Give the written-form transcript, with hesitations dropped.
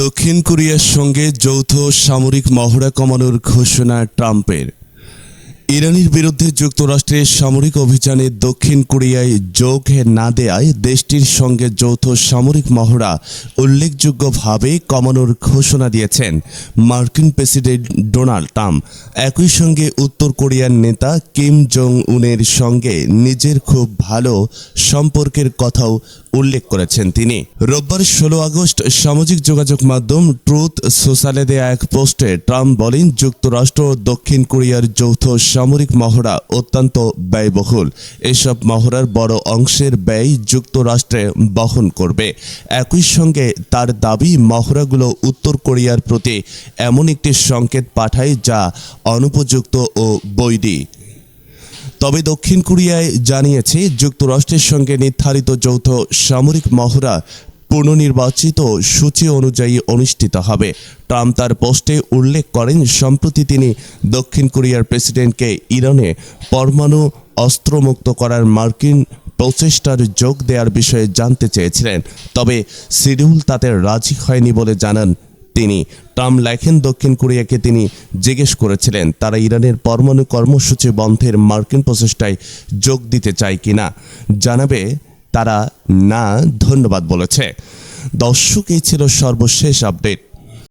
দক্ষিণ কোরিয়ার সঙ্গে যৌথ সামরিক মহড়া কমানোর ঘোষণা ট্রাম্পের। ইরানের বিরুদ্ধে যুক্তরাষ্ট্রের সামরিক অভিযানে দক্ষিণ কোরিয়ায় যোগ না দেয়ায় দেশটির সঙ্গে যৌথ সামরিক মহড়া উল্লেখযোগ্যভাবে কমানোর ঘোষণা দিয়েছেন মার্কিন প্রেসিডেন্ট ডোনাল্ড ট্রাম্প। একই সঙ্গে উত্তর কোরিয়ার নেতা কিম জং উনের সঙ্গে নিজের খুব ভালো সম্পর্কের কথাও উল্লেখ করেছেন তিনি। রোববার 16 আগস্ট সামাজিক যোগাযোগ মাধ্যম ট্রুথ সোশ্যালে দেয়া এক পোস্টে ট্রাম্প বলেন, যুক্তরাষ্ট্র ও দক্ষিণ কোরিয়ার যৌথ সামরিক মহড়া অত্যন্ত ব্যয়বহুল। এসব মহড়ার বড় অংশের ব্যয় যুক্তরাষ্ট্রে বহন করবে। একই সঙ্গে তার দাবি, মহড়াগুলো উত্তর কোরিয়ার প্রতি এমন একটি সংকেত পাঠায় যা অনুপযুক্ত ও বৈধ। তবে দক্ষিণ কোরিয়ায় জানিয়েছে, যুক্তরাষ্ট্রের সঙ্গে নির্ধারিত যৌথ সামরিক মহড়া পুনর্নির্বাচিত সূচি অনুযায়ী অনুষ্ঠিত হবে। ট্রাম্প তার পোস্টে উল্লেখ করেন, সম্প্রতি তিনি দক্ষিণ কোরিয়ার প্রেসিডেন্টকে ইরানে পরমাণু অস্ত্রমুক্ত করার মার্কিন প্রচেষ্টার যোগ দেওয়ার বিষয়ে জানতে চেয়েছিলেন, তবে সিউল তাতে রাজি হয়নি বলে জানান তিনি। ট্রাম্প লেখেন, দক্ষিণ কোরিয়াকে তিনি জিজ্ঞেস করেছিলেন তারা ইরানের পরমাণু কর্মসূচি বন্ধের মার্কিন প্রচেষ্টায় যোগ দিতে চায় কিনা। জানাবে তারা না ধন্যবাদ বলেছে। দর্শক, এই ছিল সর্বশেষ আপডেট।